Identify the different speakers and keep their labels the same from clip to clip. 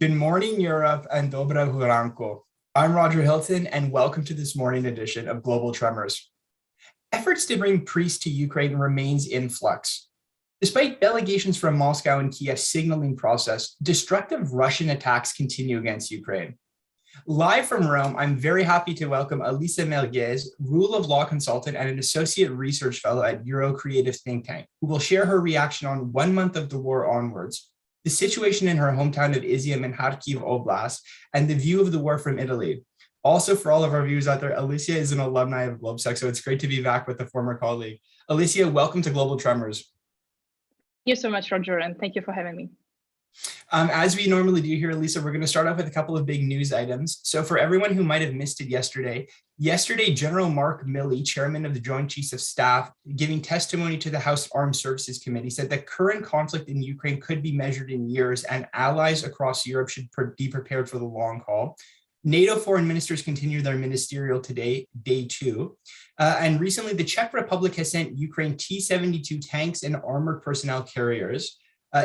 Speaker 1: Good morning, Europe, and Dobra Huranko. I'm Roger Hilton, and welcome to this morning edition of Global Tremors. Efforts to bring peace to Ukraine remains in flux. Despite delegations from Moscow and Kyiv signaling process, destructive Russian attacks continue against Ukraine. Live from Rome, I'm very happy to welcome Alisa Muzergues, rule of law consultant and an associate research fellow at Euro Creative think tank, who will share her reaction on 1 month of the war onwards, the situation in her hometown of Izyum in Kharkiv Oblast, and the view of the war from Italy. Also, for all of our viewers out there, Alicia is an alumni of GlobeSec, so it's great to be back with a former colleague. Alicia, welcome to Global Tremors.
Speaker 2: Thank you so much, Roger, and thank you for having me.
Speaker 1: As we normally do here, Lisa, we're going to start off with a couple of big news items. So for everyone who might have missed it yesterday, General Mark Milley, chairman of the Joint Chiefs of Staff, giving testimony to the House Armed Services Committee, said the current conflict in Ukraine could be measured in years and allies across Europe should be prepared for the long haul. NATO foreign ministers continue their ministerial today, day 2. And recently, the Czech Republic has sent Ukraine T-72 tanks and armored personnel carriers.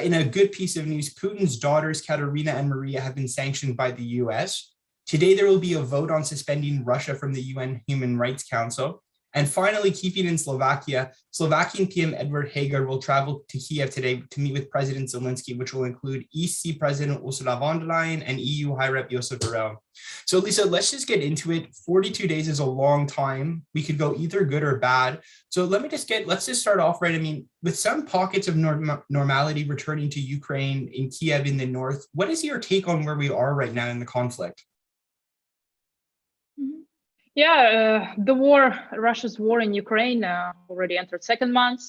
Speaker 1: In a good piece of news, Putin's daughters, Katerina and Maria, have been sanctioned by the US. Today, there will be a vote on suspending Russia from the UN Human Rights Council. And finally, keeping in Slovakia, Slovakian PM Edward Heger will travel to Kyiv today to meet with President Zelensky, which will include EC President Ursula von der Leyen and EU High Rep Josep Borrell. So Lisa, let's just get into it. 42 days is a long time. We could go either good or bad. So let's just start off right. I mean, with some pockets of normality returning to Ukraine in Kyiv in the north, what is your take on where we are right now in the conflict?
Speaker 2: Yeah, Russia's war in Ukraine already entered second month.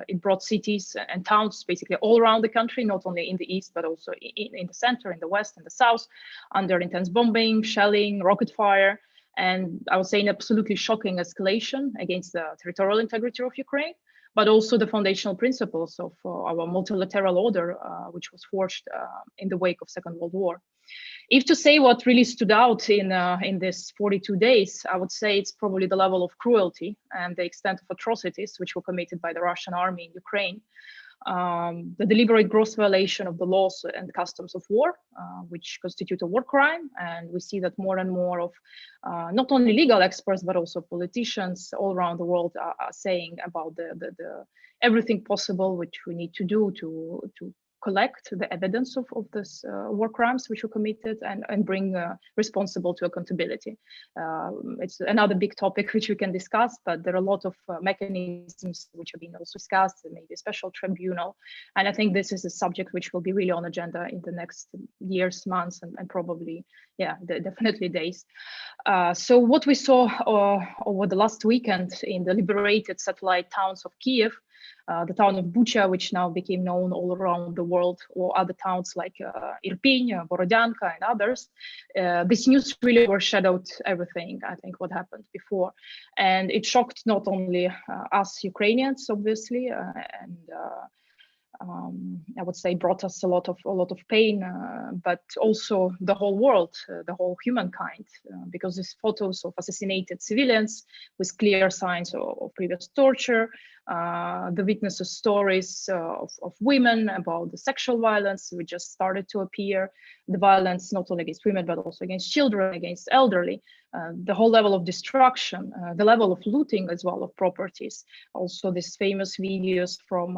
Speaker 2: It brought cities and towns basically all around the country, not only in the east, but also in the center, in the west, and the south, under intense bombing, shelling, rocket fire, and I would say an absolutely shocking escalation against the territorial integrity of Ukraine, but also the foundational principles of our multilateral order, which was forged in the wake of Second World War. If to say what really stood out in this 42 days, I would say it's probably the level of cruelty and the extent of atrocities which were committed by the Russian army in Ukraine. The deliberate gross violation of the laws and customs of war, which constitute a war crime. And we see that more and more of not only legal experts, but also politicians all around the world are saying about the everything possible which we need to do to collect the evidence of this war crimes which were committed and bring responsible to accountability. It's another big topic which we can discuss, but there are a lot of mechanisms which have been also discussed, maybe a special tribunal. And I think this is a subject which will be really on agenda in the next years, months, and probably, definitely days. So what we saw over the last weekend in the liberated satellite towns of Kyiv, the town of Bucha, which now became known all around the world, or other towns like Irpin, Borodyanka, and others. This news really overshadowed everything, I think, what happened before. And it shocked not only us Ukrainians, obviously, and I would say brought us a lot of pain, but also the whole world, the whole humankind, because these photos of assassinated civilians with clear signs of previous torture, the witnesses' stories of women about the sexual violence which just started to appear, the violence not only against women but also against children, against elderly, the whole level of destruction, the level of looting as well of properties. Also, these famous videos from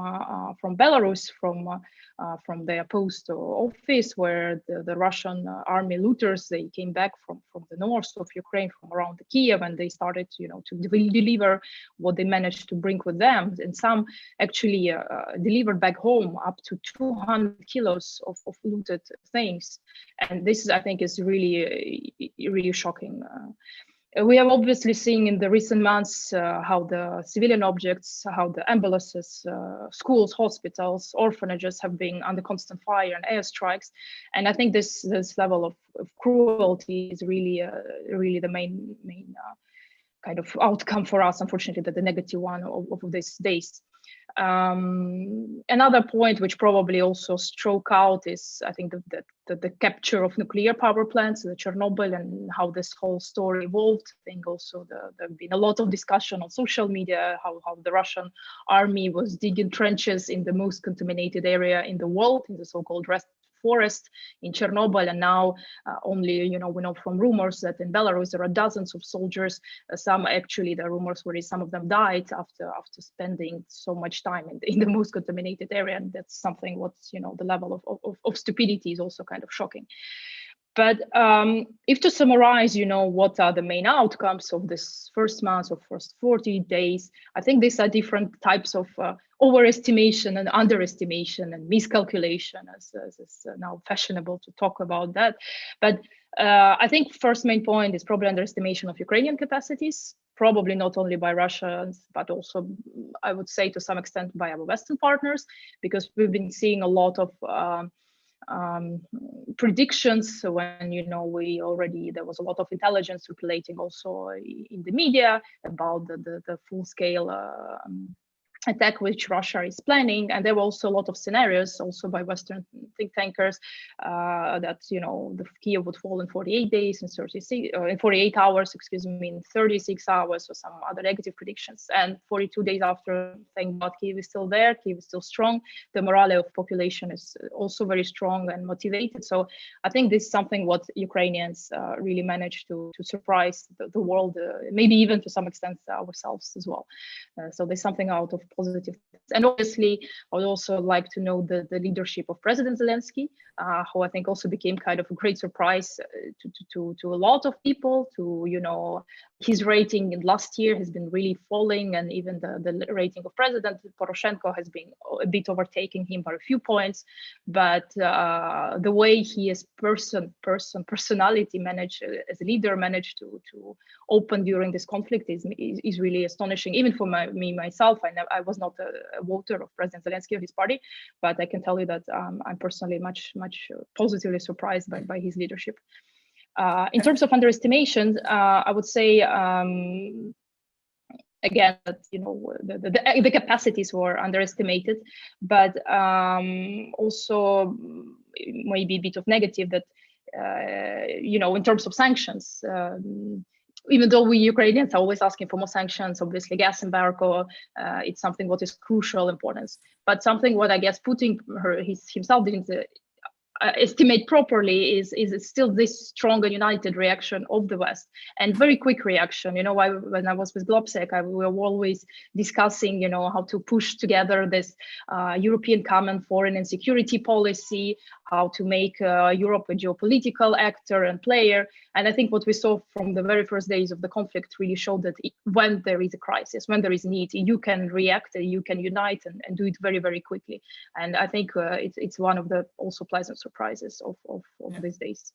Speaker 2: Belarus, from their post office, where the Russian army looters, they came back from the north of Ukraine, from around the Kyiv, and they started, to deliver what they managed to bring with them, and some actually delivered back home up to 200 kilos of looted things. And this, I think, is really, really shocking. We have obviously seen in the recent months how the civilian objects, how the ambulances, schools, hospitals, orphanages have been under constant fire and airstrikes. And I think this level of cruelty is really, really the main kind of outcome for us, unfortunately, the negative one of these days. Another point which probably also struck out is, I think, the capture of nuclear power plants, the Chernobyl, and how this whole story evolved. I think also there have been a lot of discussion on social media, how the Russian army was digging trenches in the most contaminated area in the world, in the so-called forest in Chernobyl, and now only, we know from rumors that in Belarus there are dozens of soldiers. Some actually, the rumors were some of them died after spending so much time in the most contaminated area, and that's something what's, the level of stupidity is also kind of shocking. But if to summarize, what are the main outcomes of this first month or first 40 days, I think these are different types of overestimation and underestimation and miscalculation, as is now fashionable to talk about that. But I think first main point is probably underestimation of Ukrainian capacities, probably not only by Russians, but also, I would say, to some extent by our Western partners, because we've been seeing a lot of predictions when there was a lot of intelligence circulating also in the media about the full-scale attack which Russia is planning, and there were also a lot of scenarios also by Western think tankers that the Kyiv would fall in 48 days, in 48 hours, in 36 hours, or some other negative predictions. And 42 days after, thank God, Kyiv is still there. Kyiv is still strong. The morale of population is also very strong and motivated. So I think this is something what Ukrainians really managed to surprise the world, maybe even to some extent ourselves as well. So there's something out of positive. And obviously, I would also like to know the leadership of President Zelensky, who I think also became kind of a great surprise to a lot of people. His rating in last year has been really falling, and even the rating of President Poroshenko has been a bit overtaking him by a few points. But the way he as personality managed, as a leader, managed to open during this conflict is really astonishing. Even for me myself, I was not a voter of President Zelensky or his party, but I can tell you that I'm personally much positively surprised by his leadership. In terms of underestimation, I would say again that the capacities were underestimated, but also maybe a bit of negative that in terms of sanctions. Even though we Ukrainians are always asking for more sanctions, obviously gas embargo, it's something what is crucial importance. But something what I guess Putin himself didn't estimate properly is still this strong and united reaction of the West, and very quick reaction. When I was with Globsec, we were always discussing, how to push together this European common foreign and security policy, how to make Europe a geopolitical actor and player. And I think what we saw from the very first days of the conflict really showed that when there is a crisis, when there is need, you can react, you can unite and do it very, very quickly. And I think it's one of the also pleasant surprises of these days.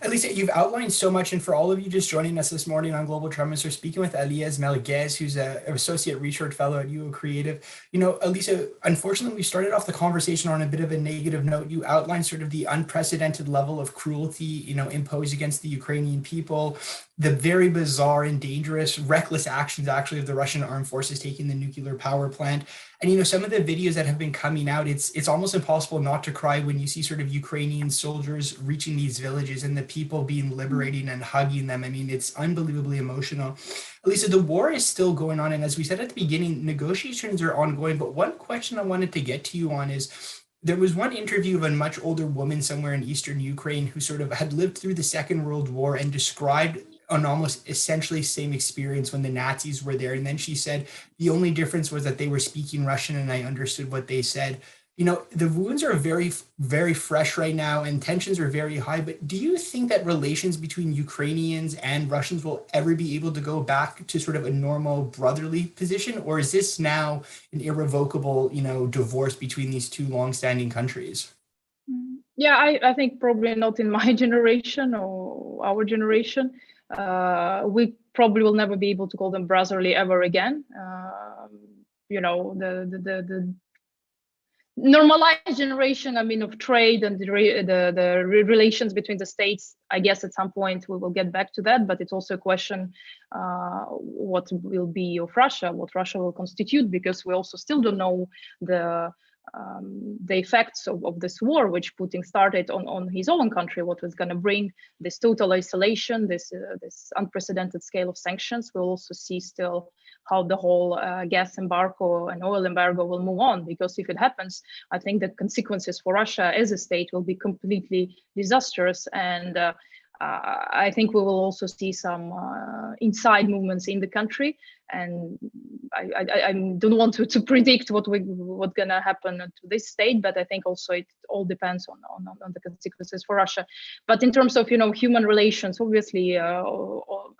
Speaker 1: Alisa, you've outlined so much, and for all of you just joining us this morning on Global Tremors, we're speaking with Alisa Muzergues, who's an associate research fellow at Euro Creative. Alisa, unfortunately, we started off the conversation on a bit of a negative note. You outlined sort of the unprecedented level of cruelty, imposed against the Ukrainian people, the very bizarre and dangerous, reckless actions actually of the Russian armed forces taking the nuclear power plant. And some of the videos that have been coming out, it's almost impossible not to cry when you see sort of Ukrainian soldiers reaching these villages and the people being liberating and hugging them. I mean, it's unbelievably emotional. Alisa, the war is still going on, and as we said at the beginning, negotiations are ongoing. But one question I wanted to get to you on is, there was one interview of a much older woman somewhere in eastern Ukraine who sort of had lived through the Second World War and described an almost essentially same experience when the Nazis were there. And then she said, the only difference was that they were speaking Russian and I understood what they said. The wounds are very, very fresh right now and tensions are very high. But do you think that relations between Ukrainians and Russians will ever be able to go back to sort of a normal brotherly position? Or is this now an irrevocable, divorce between these two longstanding countries?
Speaker 2: Yeah, I think probably not in my generation or our generation. We probably will never be able to call them brotherly ever again. The normalized generation, of trade and the relations between the states, I guess at some point we will get back to that, but it's also a question what will be of Russia, what Russia will constitute, because we also still don't know the the effects of this war, which Putin started on his own country, what was going to bring this total isolation, this unprecedented scale of sanctions. We'll also see still how the whole gas embargo and oil embargo will move on, because if it happens, I think the consequences for Russia as a state will be completely disastrous. And I think we will also see some inside movements in the country, and I don't want to predict what's gonna happen to this state, but I think also it all depends on the consequences for Russia. But in terms of human relations, obviously a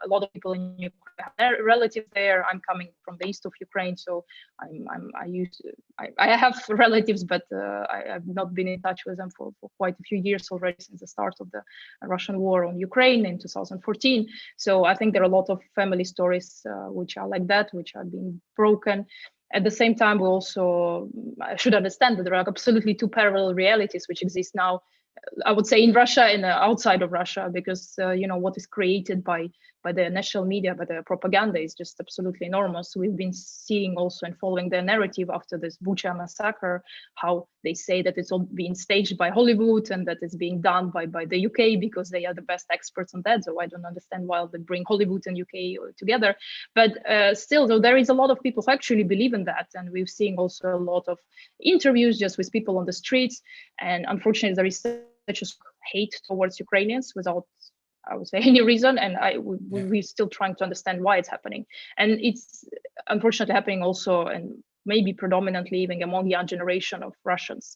Speaker 2: lot of people in Ukraine have their relatives there. I'm coming from the east of Ukraine, so I have relatives, but I've not been in touch with them for quite a few years already, since the start of the Russian war on Ukraine in 2014. So I think there are a lot of family stories which are like that, which are being broken. At the same time, we also should understand that there are absolutely two parallel realities which exist now, I would say, in Russia and outside of Russia, because what is created by the national media, by the propaganda, is just absolutely enormous. We've been seeing also and following their narrative after this Bucha massacre, how they say that it's all being staged by Hollywood and that it's being done by the UK because they are the best experts on that. So I don't understand why they bring Hollywood and UK together. But still, though, there is a lot of people who actually believe in that, and we've seen also a lot of interviews just with people on the streets. And unfortunately, there is such a hate towards Ukrainians without, I would say, any reason, and we're still trying to understand why it's happening. And it's unfortunately happening also, and maybe predominantly even among young generation of Russians.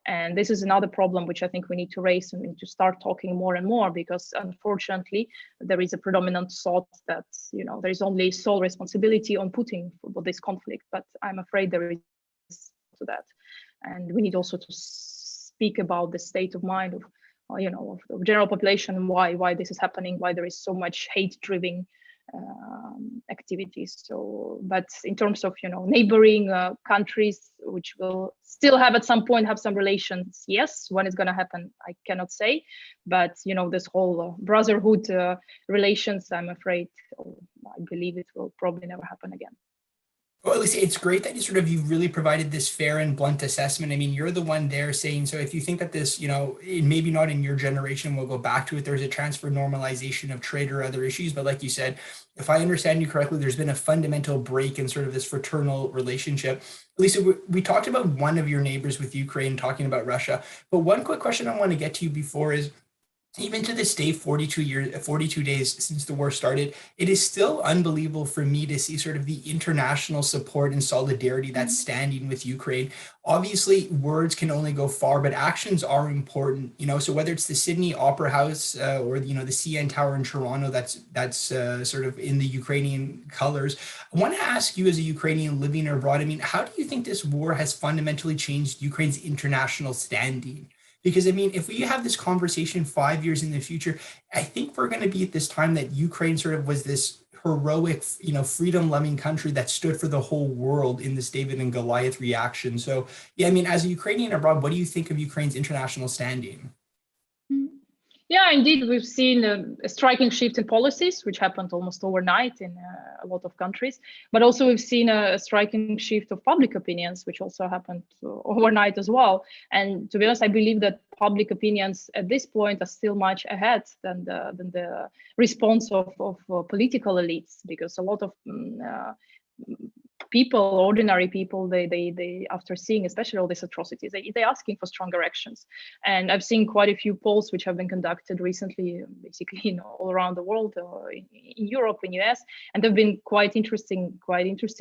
Speaker 2: And this is another problem which I think we need to raise, and we need to start talking more and more, because unfortunately there is a predominant thought that there is only sole responsibility on Putin for this conflict, but I'm afraid there is to that. And we need also to speak about the state of mind of of general population, why this is happening, why there is so much hate-driven activities. So, but in terms of neighboring countries, which will still have at some point have some relations, yes. When it's going to happen, I cannot say. But this whole brotherhood relations, I'm afraid, I believe it will probably never happen again.
Speaker 1: Well, Alisa, it's great that you really provided this fair and blunt assessment. I mean, you're the one there saying, so if you think that this, maybe not in your generation, we'll go back to it, there's a chance for normalization of trade or other issues. But like you said, if I understand you correctly, there's been a fundamental break in sort of this fraternal relationship. Alisa, we talked about one of your neighbors with Ukraine talking about Russia, but one quick question I want to get to you before is, even to this day, 42 days since the war started, it is still unbelievable for me to see sort of the international support and solidarity that's standing with Ukraine. Obviously, words can only go far, but actions are important. So whether it's the Sydney Opera House or the CN Tower in Toronto, that's sort of in the Ukrainian colors. I want to ask you, as a Ukrainian living abroad, I mean, how do you think this war has fundamentally changed Ukraine's international standing? Because, I mean, if we have this conversation 5 years in the future, I think we're going to be at this time that Ukraine sort of was this heroic, freedom-loving country that stood for the whole world in this David and Goliath reaction. So, yeah, I mean, as a Ukrainian abroad, what do you think of Ukraine's international standing?
Speaker 2: Yeah, indeed, we've seen a striking shift in policies, which happened almost overnight in a lot of countries. But also we've seen a striking shift of public opinions, which also happened overnight as well. And to be honest, I believe that public opinions at this point are still much ahead than the response of political elites, because a lot of people, ordinary people, they after seeing especially all these atrocities, they're asking for stronger actions. And I've seen quite a few polls which have been conducted recently, basically all around the world, in Europe, in US, and they've been quite interesting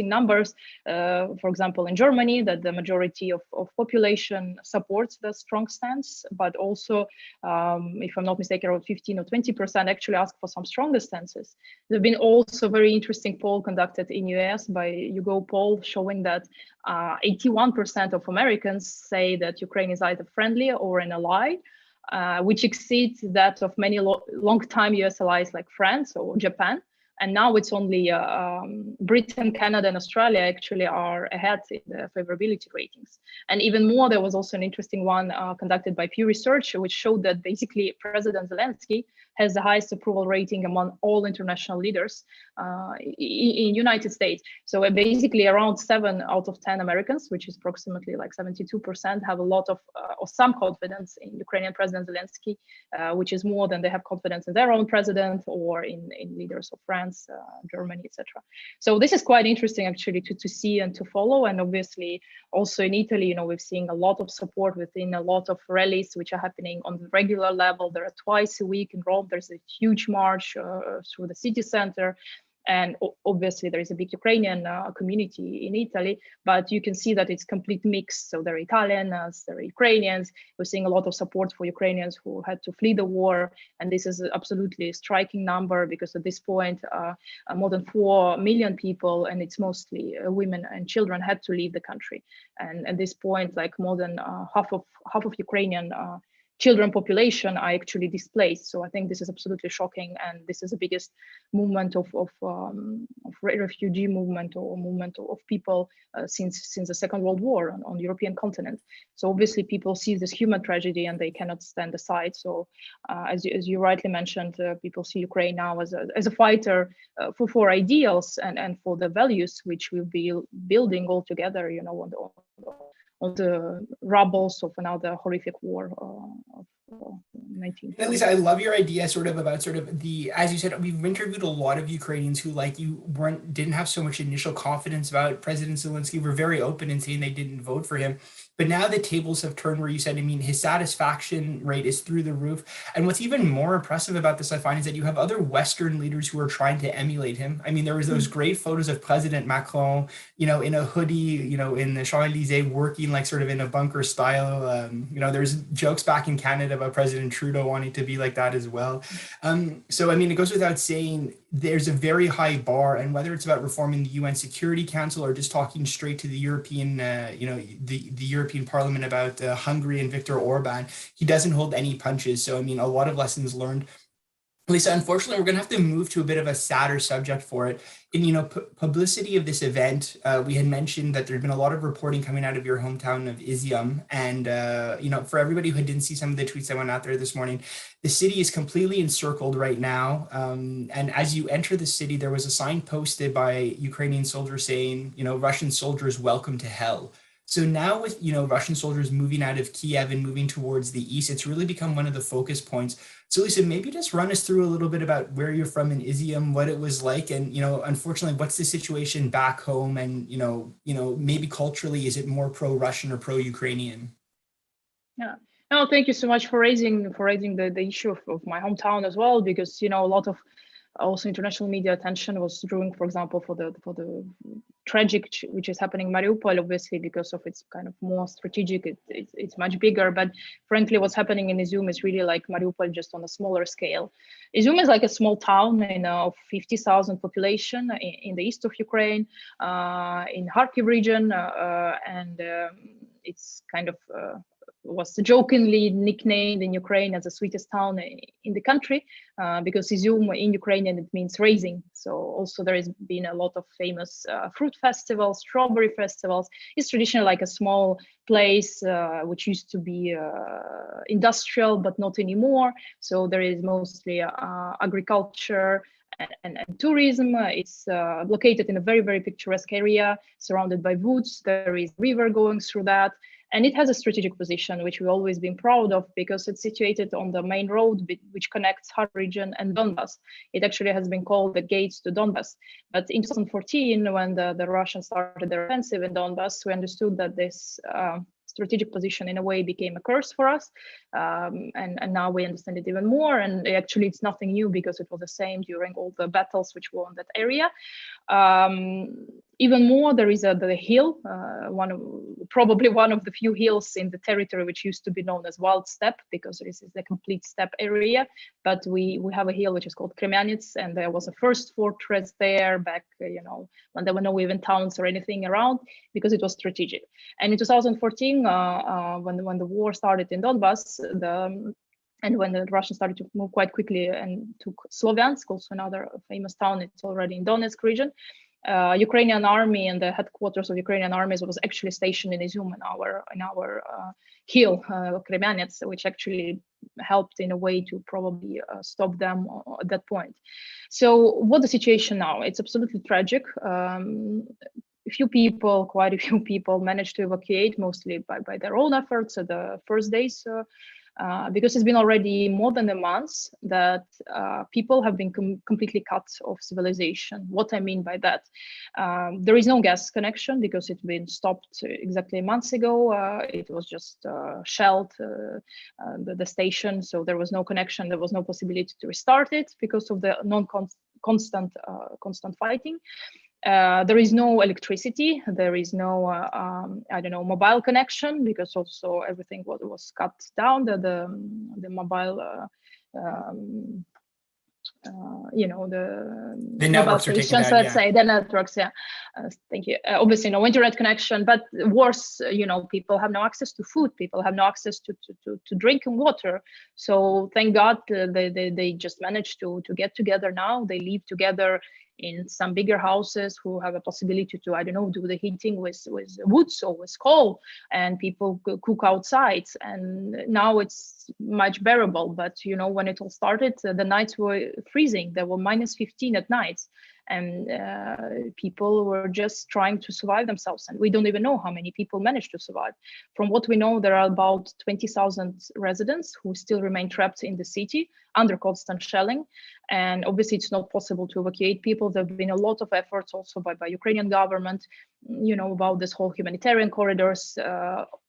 Speaker 2: numbers. For example, in Germany, that the majority of population supports the strong stance, but also, if I'm not mistaken, around 15 or 20% actually ask for some stronger stances. There've been also very interesting poll conducted in US by YouGov poll showing that 81% of Americans say that Ukraine is either friendly or an ally, which exceeds that of many long-time US allies like France or Japan, And now it's only Britain, Canada, and Australia actually are ahead in the favorability ratings. And even more, there was also an interesting one conducted by Pew Research, which showed that basically President Zelensky has the highest approval rating among all international leaders in United States. So basically around 7 out of 10 Americans, which is approximately like 72%, have a lot of or some confidence in Ukrainian President Zelensky, which is more than they have confidence in their own president or in leaders of France, Germany, etc. So this is quite interesting actually to see and to follow. And obviously also in Italy, we're seeing a lot of support within a lot of rallies which are happening on the regular level. There are twice a week in Rome. There's a huge march through the city center. And obviously there is a big Ukrainian community in Italy, but you can see that it's complete mix. So there are Italians, there are Ukrainians. We're seeing a lot of support for Ukrainians who had to flee the war. And this is absolutely a striking number because at this point, more than 4 million people, and it's mostly women and children, had to leave the country. And at this point, like more than half of Ukrainian children population are actually displaced. So I think this is absolutely shocking, and this is the biggest movement of refugee movement or movement of people since the Second World War on the European continent. So obviously people see this human tragedy and they cannot stand aside. So as you rightly mentioned, people see Ukraine now as a fighter for ideals and for the values which we'll be building all together, on the rubbles of another horrific war of 19.
Speaker 1: Alisa, I love your idea about the, as you said, we've interviewed a lot of Ukrainians who, like you, didn't have so much initial confidence about President Zelensky, were very open in saying they didn't vote for him. But now the tables have turned where you said, his satisfaction rate is through the roof. And what's even more impressive about this, I find, is that you have other Western leaders who are trying to emulate him. There was those great photos of President Macron, in a hoodie, in the Champs-Élysées, working like sort of in a bunker style. There's jokes back in Canada about President Trudeau wanting to be like that as well. So, it goes without saying, there's a very high bar, and whether it's about reforming the UN Security Council or just talking straight to the European, the European Parliament about Hungary and Viktor Orban, he doesn't hold any punches. So, a lot of lessons learned. Lisa, unfortunately, we're going to have to move to a bit of a sadder subject for it. In publicity of this event, we had mentioned that there had been a lot of reporting coming out of your hometown of Izyum. And, for everybody who didn't see some of the tweets that went out there this morning, the city is completely encircled right now. And as you enter the city, there was a sign posted by Ukrainian soldiers saying, Russian soldiers, welcome to hell. So now with, Russian soldiers moving out of Kiev and moving towards the east, it's really become one of the focus points. So Lisa, maybe just run us through a little bit about where you're from in Izyum, what it was like, and, unfortunately, what's the situation back home, and, maybe culturally, is it more pro-Russian or pro-Ukrainian?
Speaker 2: Yeah. No, thank you so much for raising the issue of my hometown as well, because, a lot of also international media attention was drawn, for example, for the tragic which is happening in Mariupol, obviously because of its kind of more strategic, it's much bigger. But frankly, what's happening in Izyum is really like Mariupol, just on a smaller scale. Izyum is like a small town of 50,000 population in the east of Ukraine, in Kharkiv region, and it's kind of was jokingly nicknamed in Ukraine as the sweetest town in the country, because Izyum in Ukrainian, it means raising. So also there has been a lot of famous fruit festivals, strawberry festivals. It's traditionally like a small place which used to be industrial, but not anymore. So there is mostly agriculture and tourism. It's located in a very, very picturesque area surrounded by woods. There is a river going through that. And it has a strategic position, which we've always been proud of, because it's situated on the main road which connects Kharkiv region and Donbas. It actually has been called the gates to Donbas. But in 2014, when the Russians started their offensive in Donbas, we understood that this strategic position in a way became a curse for us. And now we understand it even more. And actually it's nothing new, because it was the same during all the battles which were in that area. Even more, there is the hill, probably one of the few hills in the territory which used to be known as Wild Steppe, because this is the complete steppe area. But we have a hill which is called Kremenets, and there was a first fortress there back, when there were no even towns or anything around, because it was strategic. And in 2014, when the war started in Donbas, And when the Russians started to move quite quickly and took Sloviansk, also another famous town, it's already in Donetsk region, Ukrainian army and the headquarters of Ukrainian armies was actually stationed in Izyum in our hill, Kremenets, which actually helped in a way to probably stop them at that point. So what the situation now? It's absolutely tragic. Quite a few people managed to evacuate, mostly by their own efforts at the first days, because it's been already more than a month that people have been completely cut off civilization. What I mean by that, there is no gas connection because it's been stopped exactly months ago. It was just shelled, the station, so there was no connection. There was no possibility to restart it because of the constant fighting. There is no electricity. There is no, mobile connection because also everything was cut down. The mobile,
Speaker 1: the networks are taken down,
Speaker 2: let's say the networks. Yeah, thank you. Obviously, no internet connection, but worse, people have no access to food. People have no access to drinking water. So thank God they just managed to get together now. They live together in some bigger houses who have a possibility to, do the heating with woods or with coal, and people cook outside. And now it's much bearable. But, when it all started, the nights were freezing. There were -15 at night. And people were just trying to survive themselves. And we don't even know how many people managed to survive. From what we know, there are about 20,000 residents who still remain trapped in the city under constant shelling. And obviously, it's not possible to evacuate people. There have been a lot of efforts also by Ukrainian government, about this whole humanitarian corridors.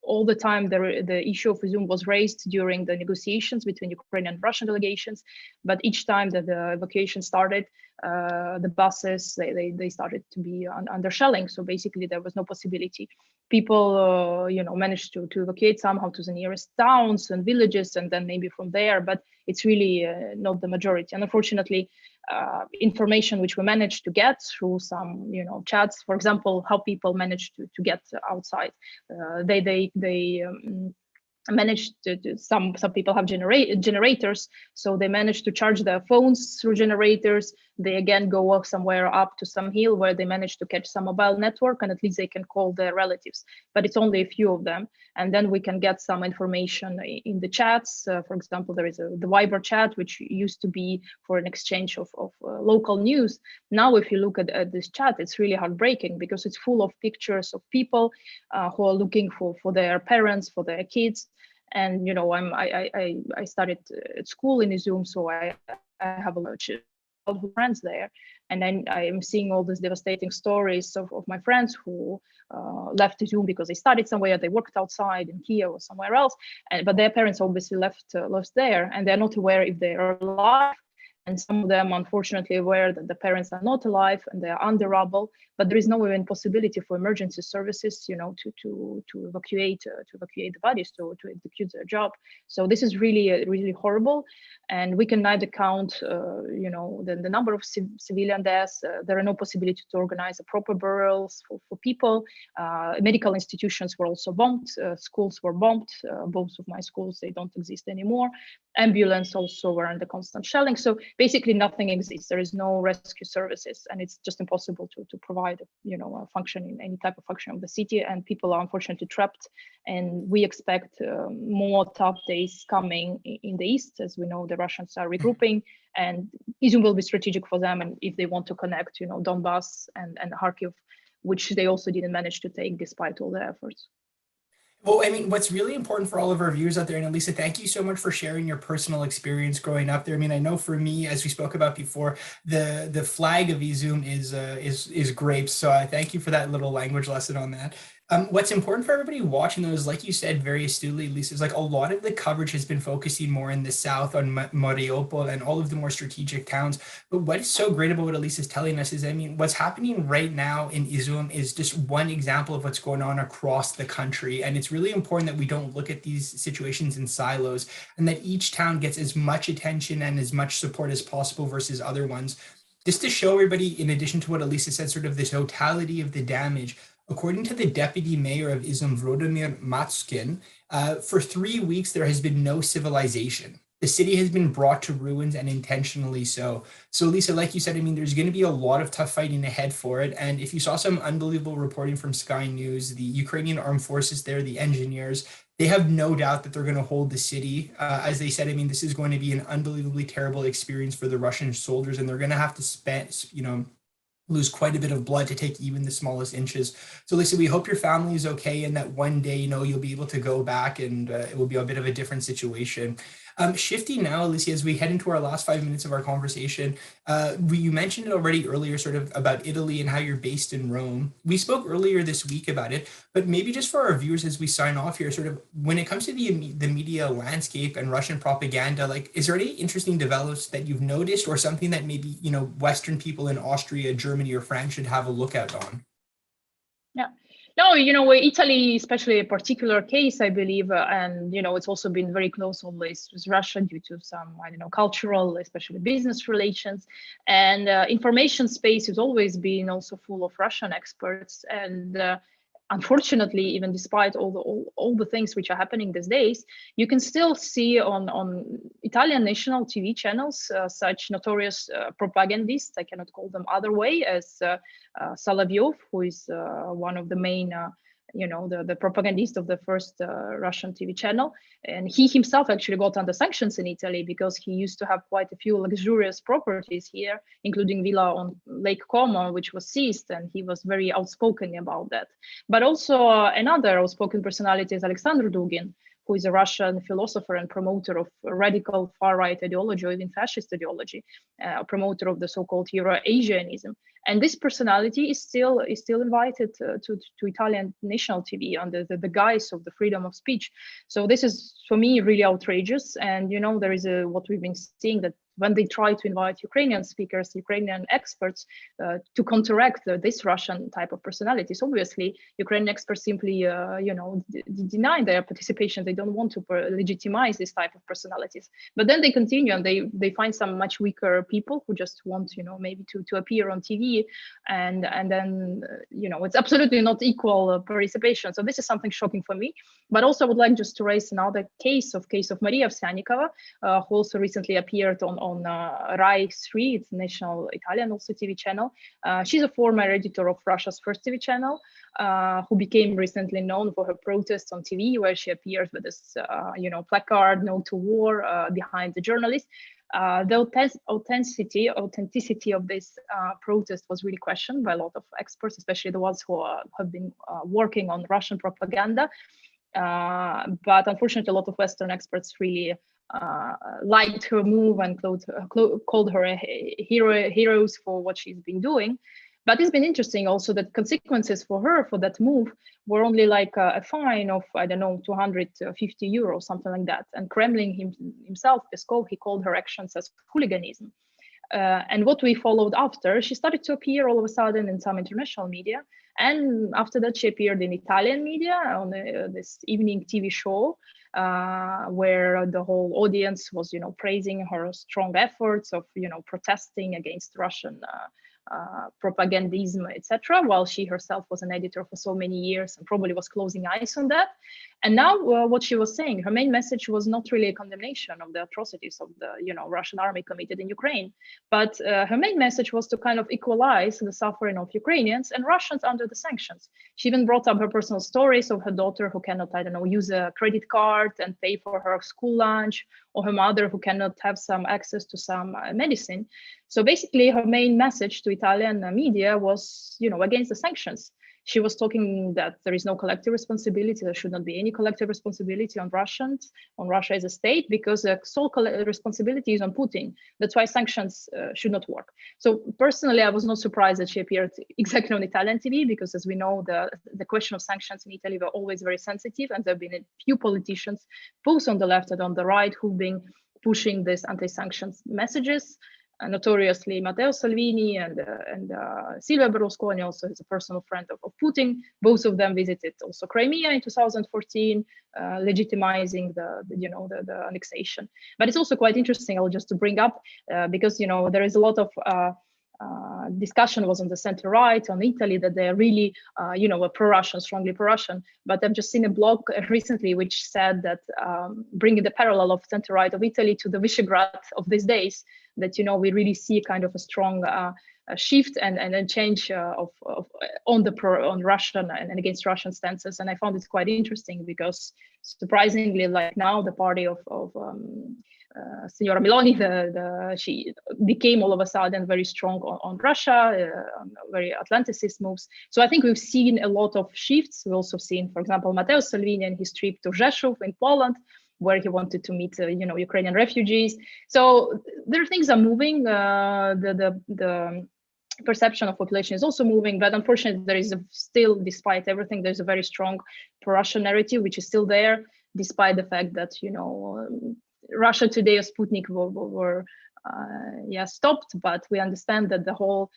Speaker 2: All the time, the issue of Izyum was raised during the negotiations between Ukrainian and Russian delegations. But each time that the evacuation started, the buses, they started to be under shelling. So basically, there was no possibility. People, managed to evacuate somehow to the nearest towns and villages, and then maybe from there. But it's really not the majority. And unfortunately, information which we managed to get through some, chats, for example, how people managed to get outside. They managed to some people have generators, so they managed to charge their phones through generators. They again go off somewhere up to some hill where they manage to catch some mobile network, and at least they can call their relatives, but it's only a few of them. And then we can get some information in the chats. For example, there is the Viber chat, which used to be for an exchange of local news. Now if you look at this chat, it's really heartbreaking because it's full of pictures of people who are looking for their parents, for their kids. And I started at school in Izyum, so I have a lot of childhood friends there, and then I am seeing all these devastating stories of my friends who left Izyum because they studied somewhere, they worked outside in Kyiv or somewhere else, but their parents obviously left there, and they're not aware if they are alive. And some of them, unfortunately, aware that the parents are not alive and they are under rubble. But there is no even possibility for emergency services, to evacuate the bodies, to execute their job. So this is really horrible, and we can neither count, the number of civilian deaths. There are no possibility to organize a proper burials for people. Medical institutions were also bombed. Schools were bombed. Both of my schools, they don't exist anymore. Ambulance also were under constant shelling. So basically nothing exists. There is no rescue services, and it's just impossible to provide, a function in any type of function of the city. And people are unfortunately trapped. And we expect more tough days coming in the east. As we know, the Russians are regrouping, and Izyum will be strategic for them. And if they want to connect, Donbass and Kharkiv, which they also didn't manage to take despite all the efforts.
Speaker 1: Well, I mean, what's really important for all of our viewers out there, and Alisa, thank you so much for sharing your personal experience growing up there. I mean, I know for me, as we spoke about before, the flag of Izyum is grapes. So I thank you for that little language lesson on that. What's important for everybody watching though is, like you said very astutely, Lisa, is like a lot of the coverage has been focusing more in the south on Mariupol and all of the more strategic towns. But what is so great about what Alisa is telling us is, I mean, what's happening right now in Izyum is just one example of what's going on across the country. And it's really important that we don't look at these situations in silos, and that each town gets as much attention and as much support as possible versus other ones. Just to show everybody, in addition to what Alisa said, sort of the totality of the damage, according to the deputy mayor of Izyum, Volodymyr Matskin, for 3 weeks, there has been no civilization. The city has been brought to ruins, and intentionally so. So, Lisa, like you said, I mean, there's going to be a lot of tough fighting ahead for it. And if you saw some unbelievable reporting from Sky News, the Ukrainian armed forces there, the engineers, they have no doubt that they're going to hold the city. As they said, I mean, this is going to be an unbelievably terrible experience for the Russian soldiers, and they're going to have to spend, lose quite a bit of blood to take even the smallest inches. So Lisa, we hope your family is okay and that one day, you'll be able to go back and it will be a bit of a different situation. Shifting now, Alicia, as we head into our last 5 minutes of our conversation, you mentioned it already earlier, sort of about Italy and how you're based in Rome. We spoke earlier this week about it, but maybe just for our viewers as we sign off here, sort of when it comes to the media landscape and Russian propaganda, like, is there any interesting developments that you've noticed or something that maybe, Western people in Austria, Germany, or France should have a look out on?
Speaker 2: Yeah. No, Italy, especially a particular case, I believe, and, it's also been very close always with Russia due to some, cultural, especially business relations. And information space has always been also full of Russian experts. And unfortunately, even despite all the things which are happening these days, you can still see on Italian national TV channels such notorious propagandists, I cannot call them other way, as Solovyov, who is one of the main the propagandist of the first Russian TV channel. And he himself actually got under sanctions in Italy because he used to have quite a few luxurious properties here, including villa on Lake Como, which was seized, and he was very outspoken about that. But also another outspoken personality is Alexander Dugin, who is a Russian philosopher and promoter of radical far-right ideology or even fascist ideology, a promoter of the so-called Euro-Asianism. And this personality is still invited to Italian national TV under the guise of the freedom of speech. So this is, for me, really outrageous. And, there is what we've been seeing, that when they try to invite Ukrainian speakers, Ukrainian experts to counteract this Russian type of personalities, obviously, Ukrainian experts simply, deny their participation. They don't want to legitimize this type of personalities. But then they continue and they find some much weaker people who just want, maybe to appear on TV. And then, it's absolutely not equal participation. So this is something shocking for me. But also I would like just to raise another case of Maria Ovsyannikova, who also recently appeared on Rai 3, it's national Italian also TV channel. She's a former editor of Russia's first TV channel, who became recently known for her protests on TV, where she appeared with this, placard, "No to War," behind the journalist. The authenticity of this protest was really questioned by a lot of experts, especially the ones who have been working on Russian propaganda. But unfortunately, a lot of Western experts really liked her move and called her heroes for what she's been doing. But it's been interesting also that consequences for her for that move were only like a fine of, I don't know, 250 euros, something like that. And Kremlin himself, Peskov, he called her actions as hooliganism. And what we followed after, she started to appear all of a sudden in some international media. And after that, she appeared in Italian media on this evening TV show, where the whole audience was, praising her strong efforts of, protesting against Russian propagandism, etc., while she herself was an editor for so many years and probably was closing eyes on that. And now what she was saying, her main message was not really a condemnation of the atrocities of the Russian army committed in Ukraine, but her main message was to kind of equalize the suffering of Ukrainians and Russians under the sanctions. She even brought up her personal stories of her daughter who cannot, use a credit card and pay for her school lunch, or her mother who cannot have some access to some medicine. So basically, her main message to Italian media was, against the sanctions. She was talking that there is no collective responsibility. There should not be any collective responsibility on Russians, on Russia as a state, because the sole responsibility is on Putin. That's why sanctions should not work. So personally, I was not surprised that she appeared exactly on Italian TV, because as we know, the question of sanctions in Italy were always very sensitive, and there have been a few politicians, both on the left and on the right, who've been pushing these anti-sanctions messages. Notoriously Matteo Salvini and Silvio Berlusconi, also is a personal friend of Putin. Both of them visited also Crimea in 2014, legitimizing the annexation. But it's also quite interesting, just to bring up, because there is a lot of discussion was on the center right, on Italy, that they're really, were pro-Russian, strongly pro-Russian. But I've just seen a blog recently which said that bringing the parallel of center right of Italy to the Visegrad of these days, that we really see kind of a strong shift and a change on Russian and against Russian stances. And I found it quite interesting because surprisingly, like now, the party of Signora Meloni, she became all of a sudden very strong on Russia, very Atlanticist moves. So I think we've seen a lot of shifts. We've also seen, for example, Matteo Salvini and his trip to Rzeszów in Poland, where he wanted to meet, Ukrainian refugees. So things are moving. The perception of population is also moving, but unfortunately, there is still, despite everything, there's a very strong pro-Russian narrative, which is still there, despite the fact that, Russia Today or Sputnik were stopped, but we understand that the whole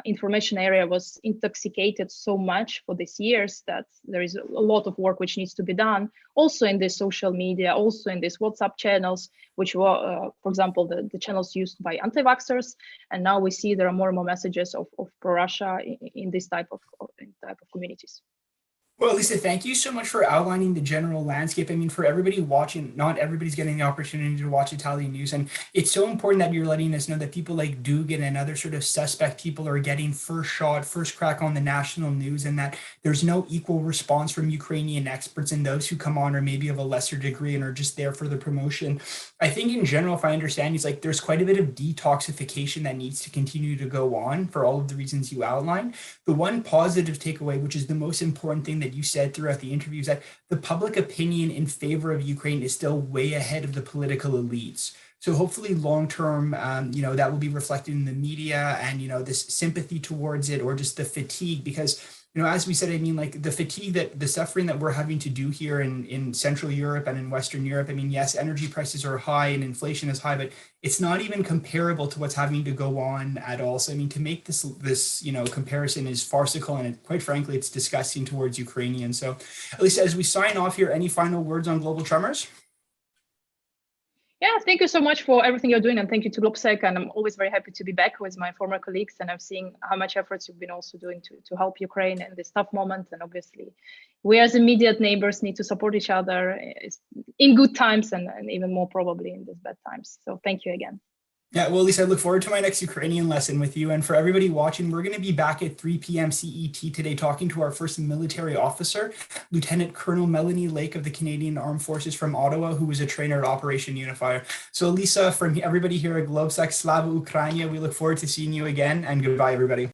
Speaker 2: information area was intoxicated so much for these years that there is a lot of work which needs to be done, also in the social media, also in these WhatsApp channels, which were, for example, the channels used by anti-vaxxers. And now we see there are more and more messages of pro-Russia in this type of communities.
Speaker 1: Well, Lisa, thank you so much for outlining the general landscape. I mean, for everybody watching, not everybody's getting the opportunity to watch Italian news. And it's so important that you're letting us know that people like Dugin and other sort of suspect people are getting first shot, first crack on the national news, and that there's no equal response from Ukrainian experts, and those who come on are maybe of a lesser degree and are just there for the promotion. I think in general, if I understand, it's like there's quite a bit of detoxification that needs to continue to go on for all of the reasons you outlined. The one positive takeaway, which is the most important thing that you said throughout the interview, is that the public opinion in favor of Ukraine is still way ahead of the political elites. So hopefully long-term, that will be reflected in the media and, this sympathy towards it, or just the fatigue, because, as we said, I mean, like the fatigue, that the suffering that we're having to do here in Central Europe and in Western Europe. I mean, yes, energy prices are high and inflation is high, but it's not even comparable to what's having to go on at all. So, I mean, to make this comparison is farcical, and quite frankly, it's disgusting towards Ukrainians. So, Alisa, as we sign off here, any final words on global tremors?
Speaker 2: Yeah, thank you so much for everything you're doing, and thank you to Globsec. And I'm always very happy to be back with my former colleagues, and I've seen how much efforts you've been also doing to help Ukraine in this tough moment. And obviously, we as immediate neighbors need to support each other in good times and even more probably in these bad times. So thank you again.
Speaker 1: Yeah, well, Lisa, I look forward to my next Ukrainian lesson with you. And for everybody watching, we're going to be back at 3 p.m. CET today talking to our first military officer, Lieutenant Colonel Melanie Lake of the Canadian Armed Forces from Ottawa, who was a trainer at Operation Unifier. So, Lisa, from everybody here at Globsec, Slava Ukraina, we look forward to seeing you again, and goodbye, everybody.